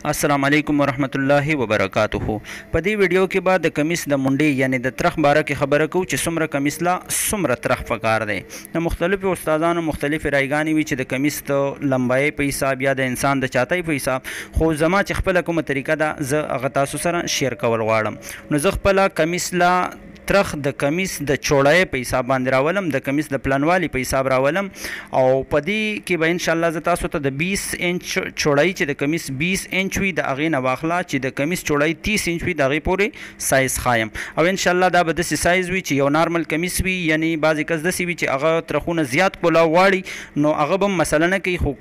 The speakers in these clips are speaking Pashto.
السلام علیکم ورحمت الله وبرکاتہ. په دې ویډیو کې به د کمیس د منډې یعنی د ترخ باره کې خبره کوو چې څومره کمیس لا څومره ترخ پکار دی. د مختلفو استادانو مختلفې رایګانې وي چې د کمیس د لمبایۍ په حساب یا د انسان د چاټۍ په حساب، خو زما چې خپله کومه طریقه ده زه هغه تاسو سره شیر کول غواړم. نو زه خپله کمیس لا ترخ د کمیس د چوړای په حساب باندې راولم، د کمیس د پلنوالي په حساب راولم، او په دې کې به ان شاء الله زه تاسو ته د 20 انچ چوړای چې د کمیس 20 انچ وي د هغې نه واخله، چې د کمیس چوړای 30 انچ وي د هغې پورې سایز خایم. او ان شاء الله دا به داسې سایز وي چې یو نارمل کمیس وي، یعنی بعضې کس داسې وي چې هغه ترخونه زیات کولاو غواړي، نو هغه به مسله نه کوي، خو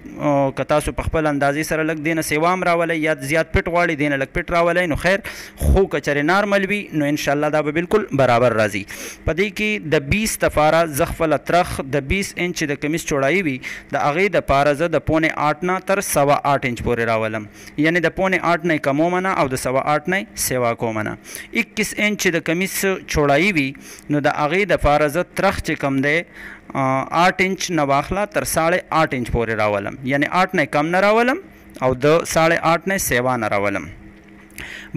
که تاسو په خپل اندازې سره لږ دې نه سیوا هم راولئ یا زیات پټ غواړئ دې نه لږ پټ راولئ نو خیر، خو که چېرې نارمل وي نو ان شاء الله دا به بالکل برابر راځي. په دې کې د 20 دپاره زه خپله ترخ د 20 انچ د کمیس چوړایي وي د هغې دپاره زه د 0.8 نه تر 8.25 انچ پورې راولم، یعنی د 0.8 نه یې کمومه نه او د 8.25 نه یې سیوا کومه نه. 21 انچ د کمیس چوړایي وي نو د هغې دپاره زه ترخ چې کم دی 8 انچ نه واخله تر 8.5 انچ پورې راولم، یعنی 8 نه کم نه راولم او د 8.5 نه سیوا نه راولم.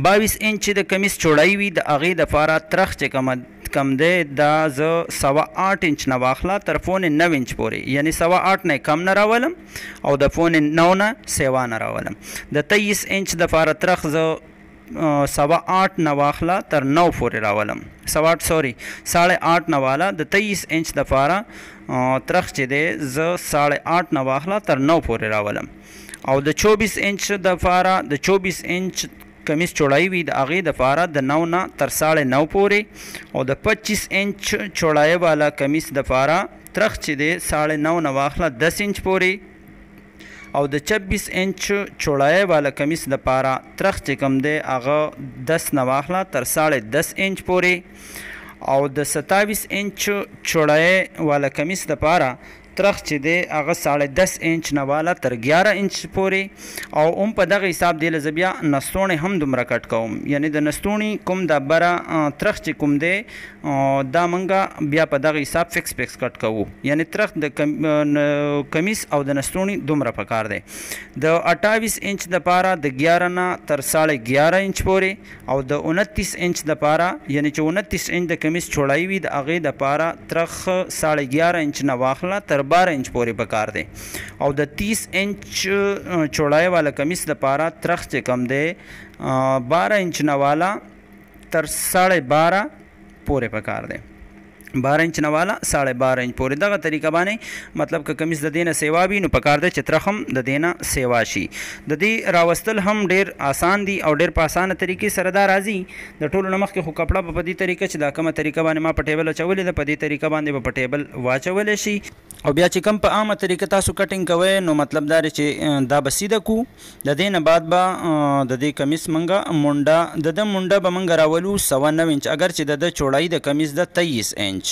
22 انچ د کمیس چوړایي وي د هغې دپاره ترخ چې کم دی دا زه 8.25 انچ نه واخله تر 9 انچ پورې، یعنی 8.25 نه کم نه راولم او د 9 نه سیوا نه راولم. د 23 انچ دپاره ترخ زه 8.25 نه واخله تر 9 پورې راولم، 8.5 نه واله د 23 انچ دپاره ترخ چې دی زه 8.5 نه واخله تر 9 پورې راولم. او د 24 انچ دپاره د 24 انچ کمیس چوړایي وي د هغې دپاره د 9 نه تر 9.5 پورې، او د 25 انچ چوړایي والا کمیس دپاره ترخ چې دی 9.5 نه واخله 10 انچ پورې، او د 26 انچ چوړایي والا کمیس دپاره ترخ چې کوم دی هغه 10 نه واخله تر 10.5 انچ پورې، او د 27 انچ چوړایي والا کمیس دپاره ترخ چې دی هغه 10.5 انچ نه والا تر 11 انچ پورې. او هم په دغه حساب دی زه بیا نستوڼې هم دومره کټ کوم، یعنی د نستوڼي کوم د بره ترخ چې کوم دی دا موږ بیا په دغه حساب فکس کټ کوو، یعنی ترخ د کمیس او د نستوڼي دومره پکار دی. د 28 انچ دپاره د 11 نه تر 11.5 انچ پورې، او د 29 انچ دپاره یعنی چې 29 انچ د کمیس چوړایي وي د هغې دپاره ترخ 11.5 انچ نه واخله تر 12 انچ پورې پکار دی. او د 30 انچ چوړایي والا کمیس دپاره ترخ چې کم دی 12 انچ نه والا تر 12.5 پورې پکار دی، 12 انچ نه والا 12.5 انچ پورې. دغه طریقه باندې مطلب که کمیس د دې نه سیوا وي نو پکار دی چې ترخ هم د دې نه سیوا شي. د دې راوستل هم ډېر آسان دي او ډېر په اسانه طریقې سره دا راځي. د ټولو نه مخکې خو کپړه په دې طریقه چې دا کومه طریقه باندې ما په ټیبل اچولې ده په دې طریقه باندې به په ټیبل واچولی شي. او بیا چې کوم په عامه طریقه تاسو کټینګ کوئ نو مطلب دا دی چې دا به سیده کو. د دې نه بعد به د دې کمیس منګه مونډه د مونډه به منګه راولو 9.5 انچ، اگر چې د چوړایي د کمیس د 23 انچ،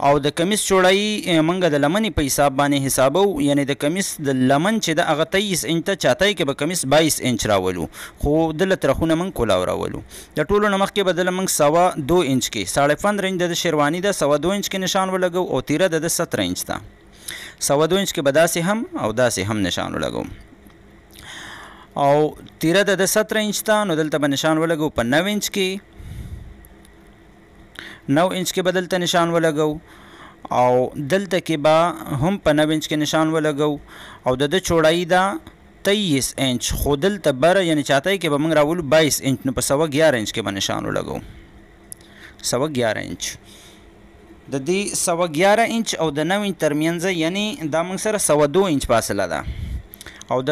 او د کمیس چوړایي منګه د لمنې په حساب باندې حسابو، یعنی د کمیس د لمن چې د هغه 23 انچ ته چاټۍ کې به کمیس 22 انچ راولو، خو دله ترخونه موږ کولاو راولو. د ټولو نه مخکې به دله موږ 2.25 انچ کې 15.5 انچ د شیرواني ده 2.25 انچ کې نشان ولګو، او تیره د 17 انچ ده 2.25 انچ کې به داسې هم او داسې هم نشان ولګو، او تیره د 17 انچ ته نو دلته به نشان ولګو په 9 انچ کې، 9 انچ کې به دلته نشان ولګو، او دلته کې به هم په 9 انچ کې نشان ولګو. او د چوړایي دا 23 انچ، خو دلته بره یعنی چاټۍ کې به موږ راولو 22 انچ، نو په 11.5 انچ کې به نشان ولګو 11.5 انچ. د دې 11.5 انچ او د 9 انچ ترمنځ یعنی دا موږ سره 2.25 انچ فاصله ده. او د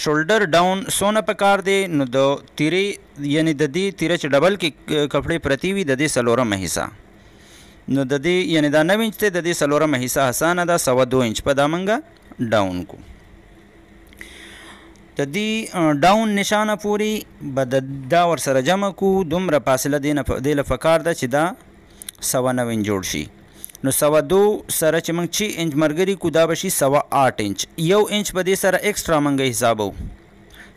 شولډر ډاون سونه پکار دی، نو د تیرې یعنی د دې تیره چې ډبل کې کپړې پرتی وي د دې 4 حصہ، نو د دې یعنی دا 9 انچ ته د دې 4 حصہ اسانه ده 2.25 انچ په دا منګه ډاون کو. د دې ډاون نشانه پورې به دا ور سره جمع کو، دومره فاصله دې له پکار ده چې دا 9.25 انچ جوړ شي. نو 2.2 سره چې موږ 6 انچ مرګري کو دا به شي 8.25 انچ، 1 انچ په دې سره ایکسټرا موږ حسابو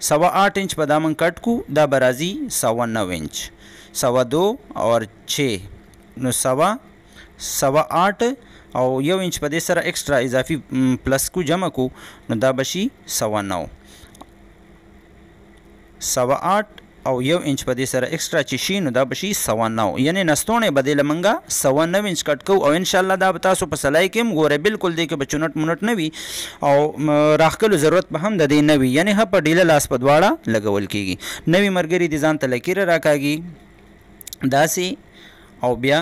8.25 انچ په دا موږ کټ کو، دا به راځي 9.25 انچ. 2.2 اور 6 نو 8.25 او 1 انچ په دې سره ایکسټرا اضافي پلس کو جمع کو نو دا به شي 9.9. 8.25 او 1 انچ په دې سره ایکسترا چې شي نو دا بشي 9.25 یعنی نستونه بدله منګه 9.25 انچ کټ کو او ان شاء الله دا به تاسو په سلای کې ګوره بالکل دې کې بچونټ مونټ نه وي او راخلو ضرورت به هم د دې نه وي یعنی په ډیله لاس په دواړه لګول کیږي نوی مرګري دي ځان ته لکیره راکاږي داسې او بیا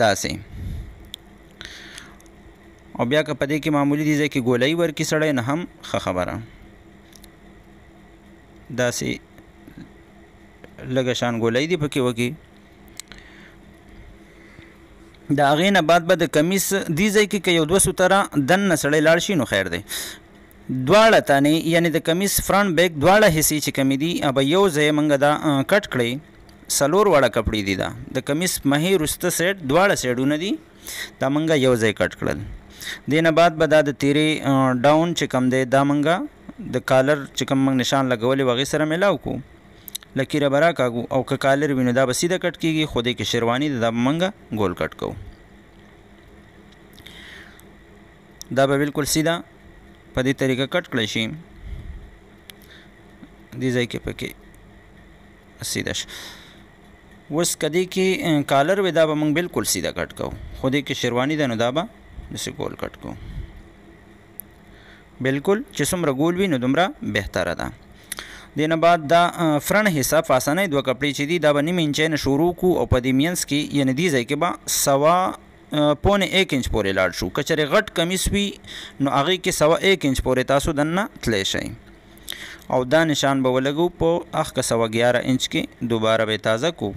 داسې او بیا که په دې کې معمولی دي ځکه ګولای ورکی سړی نه هم خبره داسې لږه شان ګولای دی پکې وکي دا هغې نه بعد به د کمیس دې ځای کې که یو 200 تره دننه سړی لاړ شي نو خیر دی دواړه تانې یعنی د کمیس فرنٹ بیک دواړه حصې چې کمې دي به یو ځای موږ دا کټ کړئ 4 واړه کپړې دي دا د کمیس مهې وروسته سایډ دواړه سایډونه دي دا موږ یو ځای کټ کړل دې نه بعد به دا د تیرې ډاون چې کم دی دا موږ د کالر چې کوم موږ نشان لګولې و هغې سره میلاو کړو لکیره به راکاږو او که کالر وي نو دا به سیده کټ کېږي خو دې کې شیرواني ده دا به موږ ګول کټ کوو دا به بالکل سیده په دې طریقه کټ کړی شي دې ځای کې پکې سیده شي اوس که دې کې کالر وي دا به موږ بالکل سیده کټ کوو خو دې کې شیرواني ده نو دا به داسې ګول کټ کوو بالکل چې څومره ګول وي نو دومره بهتره ده دینه بعد دا فرنٹ حصہ په اسانۍ 2 کپړې چې دي دا به نیم انچ نه شروع کو او په دې مینس کې یعنی دې ځای کې به 1.25 انچ پورې لاړ شو که چېرې غټ کمیس وي نو هغې کې 1.25 انچ پورې تاسو دننه تلی شئ او دا نشان به ولګو په اخ که 11 انچ کې دوباره به تازه کو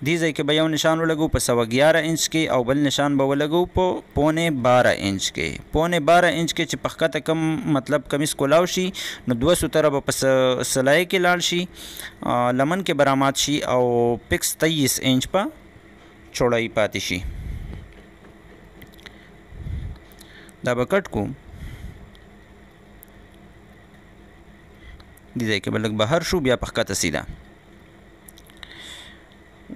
دې ځای کې به یو نشان ولګو په 11 انچ کې او بل نشان به ولګو په 12.5 انچ کې 12.5 انچ کې چې په ښکته کم مطلب کمیس کولاو شي نو 200 تره به په سلای کې لاړ شي لمن کې برآمد شي او پکس 23 انچ په چوړای پاتې شي دا به کټ کو دې ځای کې به لږ بهر شو بیا په ښکته سیده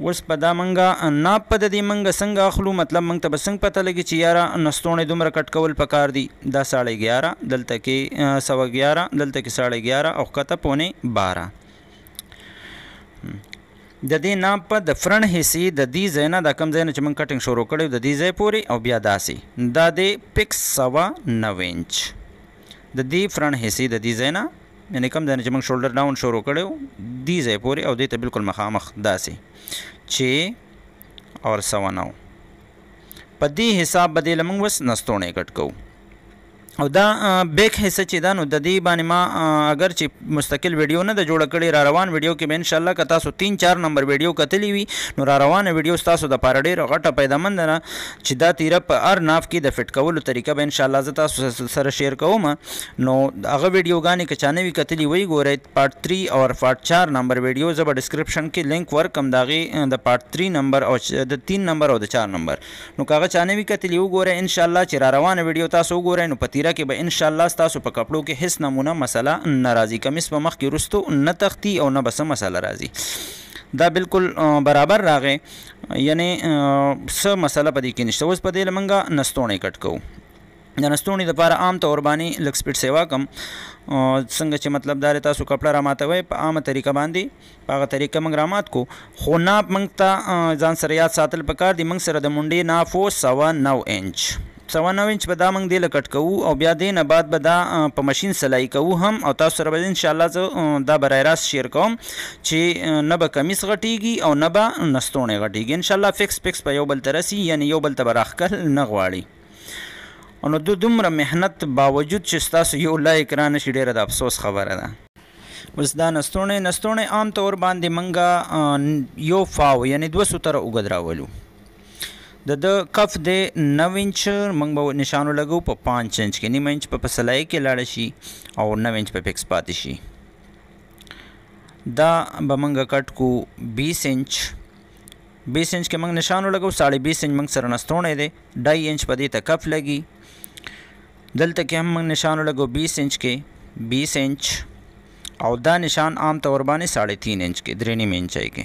اوس په دا منګه ناپ په د دې منګه څنګه اخلو مطلب موږ ته به څنګه پته لګي چې یاره نستوڼې دومره کټ کول پکار دي دا 11.5 دلته کې 11.5 دلته کې 11.5 او ښکته 12.5 د دې ناپ په د فرنٹ حصې د دې ځای نه دا کم ځای نه چې موږ کټینګ شروع کړی د دې ځای پورې او بیا داسې دا د پکس 9.5 انچ د دې فرنٹ حصې د دې ځای نه یعنی کم ځای نه چې موږ شولډر ډاون شروع کړی دې ځای پورې او دې ته بالکل مخامخ داسې 6 اور 9.25 په دې حساب باندې لمونږ وس نستوڼې کټ کوو او دا بیک حصہ چې دا نو د دې باندې ما اگر چې مستقل ویډیو نه د جوړ کړي را روان ویډیو کې به ان شاء الله که تاسو 3-4 نمبر ویډیو کتلی وي نو را روانه ویډیو تاسو د پاره ډېر غټه پیدامند نه چې دا تیره په هر ناف کې د فټ کولو طریقه به ان شاء الله زه تاسو سره شیر کوم نو هغه ویډیوګانې که چانه وي کتلی وي ګورئ پارت 3 او پارت 4 نمبر ویډیو زه به ډسکرپشن کې لینک ورکم داغه د پارت 3 نمبر او د 3 نمبر او د 4 نمبر نو کاغه چانه وي کتلی وګورئ ان شاء الله چې را روانه ویډیو تاسو وګورئ نو پتیره کې به ان شاء الله تاسو په کپړو کې هیڅ نمونه مسله ناراضي کمیس په مخ کې رستو نه تختی او نه بس مسله راځي دا بالکل برابر راغې یعنی څه مسله پدې کې نشته اوس پدې لمنګه نستوڼې کټ کوو د نستوڼې لپاره عام طور باندې لږ سپیډ سیوا کم څنګه چې مطلب دار تاسو کپړه را ماتوي په عامه طریقه باندې په هغه طریقه موږ را مات کو خو ناپ موږ ته ځان سره یاد ساتل پکار دي موږ سره د منډې ناپ 9.9 انچ 9.9 انچ به دا موږ دې له کټ کوو او بیا دې نه بعد به دا په ماشین سلای کوو هم او تاسو سره به ان شاء الله زه دا برای راست شیر کوم چې نه به کمیس غټیږي او نه به نستوڼې غټیږي ان شاء الله فکس په یو بل ترسي یعنی یو بل ته به راښکل نه غواړي نو دومره محنت باوجود چې ستاسو یو لایک را نشي ډېره د افسوس خبره ده اوس دا نستوڼې عام طور باندې موږ یو فاو یعنی 200 تره اوږد راولو د کف د 9 انچ موږ به نشانو لګو په 5 انچ کې نیم انچ په سلای کې لاړ شي او 9 انچ په فکس پاتې شي دا به موږ کټ کو 20 انچ کې موږ نشانو لګو 20.5 انچ موږ سره نستوڼې دی 2.5 انچ په دې ته کف لګي دلته کې هم موږ نشانو لګو 20 انچ کې 20 انچ او دا نشان عام طور باندې 3.5 انچ کې 3.5 انچ کې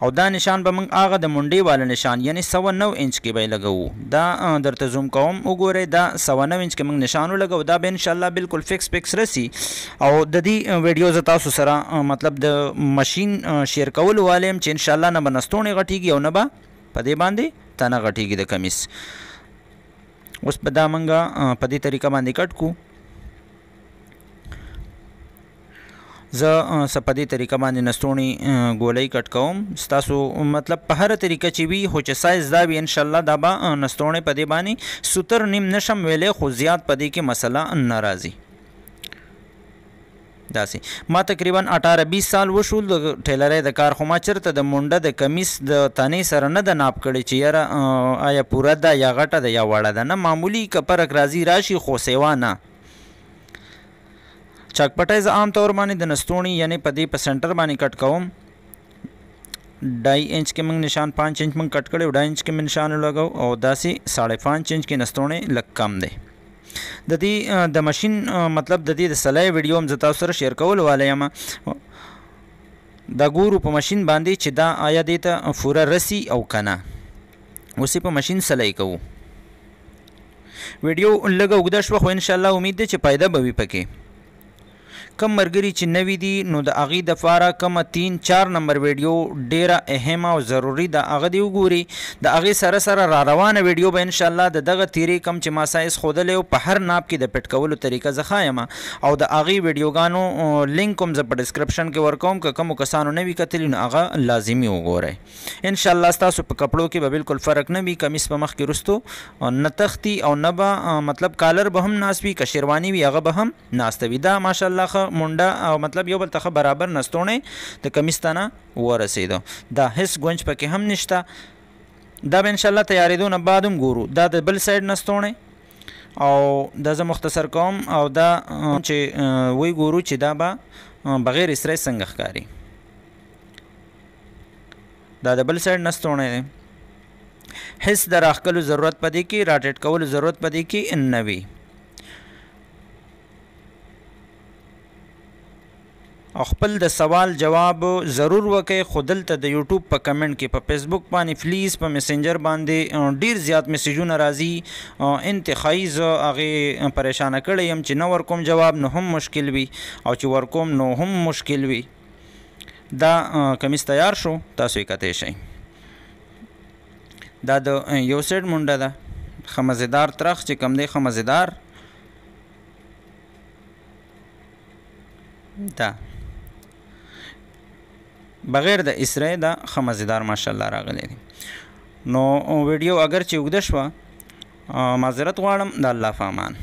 او دا نشان به موږ هغه د منډې والا نشان یعنی 109 انچ کې به لګو. دا درته زوم کوم وګورئ، دا 109 انچ کې موږ نشان ولګو. دا به ان شاء الله بالکل فکس رسی. او د دې ویډیو ز تاسو سره مطلب د ماشین شیر کول والیم چې ان شاء الله نه به نستونې غټیږي او نه به په دې باندې تنه غټیږي د کمیس. اوس په دا موږ په دې طریقه باندې کټ کو. زه په دې طریقه باندې نستونې ګولۍ کټ کوم. ستاسو مطلب په هر طریقه چې وي خو چې سایز دا وي ان شاء الله دا به نستونې په دې باندې سوتر نیم نشم ویلې، خو زیات په دې کې مسله نه راځي. داسې ما تقریبا 18-20 سال وشول د ټیلرۍ د کار، خو ما چېرته د منډه د کمیس د تنې سره نه د ناپ کړی چې یاره آیا پوره ده یا غټه ده یا وړه ده. نه، معمولی کپرک راځي راشي خو سیوا نه. چاکپټۍ زه عام طور باندې د نستوڼي یعنی په دې په سنټر باندې کټ کوم. 2.5 انچ کې موږ نشان 5 انچ موږ کټ کړی، 2.5 انچ کې موږ نشان لګاو او داسې 5.5 انچ کې نستوڼي لږ کم دی. د دې د ماشین مطلب د دې د سلای ویډیو هم زه تاسو سره شیر کول والی یم. دا ګورو په ماشین باندې چې دا آیا دې ته پوره رسی او که نه. اوس یې په ماشین سلای کوو. ویډیو لږه اوږده شوه خو انشاءالله امید دی چې فایده به وي پکې. کم مرګري چې نوي دي نو د هغې دپاره کومه 3-4 نمبر ویډیو ډیره اهمه او ضروري ده، هغه دې وګوري. د هغې سره سره را روانه ویډیو به انشاءالله د دغه تیرې کم چې ما سایز ښودلی و په هر ناپ کې د پټ کولو طریقه زه ښایم، او د هغې ویډیوګانو لینک هم زه په ډسکرپشن کې ورکوم. که کومو کسانو نه وي کتلي نو هغه لازمي وګورئ. انشاءالله ستاسو په کپړو کې به بالکل فرق نه وي. کمیس په مخ کې رستو نه تختی او نه به مطلب کالر به هم ناست وي، که شیرواني وي هغه به هم ناسته وي. دا ماشاءالله منډه او مطلب یو بل ته برابر نستوڼې د کمیس ته نه ورسېدو. دا هیڅ ګونج پکې هم نشته. دا به انشاءالله تیارېدو نه بعد هم ګورو. دا د بل سایډ نستوڼې او دا زه مختصر کوم او دا چې وی ګورو چې دا به بغیر اسرې څنګه ښکاري. دا د بل سایډ نستوڼې دی. هیڅ د راښکلو ضرورت په دې کې، راټیټ کولو ضرورت په دې کې نه وي. او خپل د سوال جواب ضرور وکئ، خو دلته د یوټیوب په کمنټ کې په فیسبوک باندې پلیز په میسنجر باندې ډیر زیات میسیجونه راځي. انتخابي زه هغې پریشانه کړی یم چې نه ورکوم جواب نو هم مشکل وي او چې ورکوم نو هم مشکل وي. دا کمیس تیار شو، تاسو یې کتی شئ. دا د یو سیډ منډه ده، ښه مزیدار ترخ چې کوم دی، ښه مزیدار. دا بغیر د اسرې دا ښه مزیدار ماشاءالله راغلی دی. نو ویډیو اگر چې اوږده شوه معذرت غواړم. د الله په امان.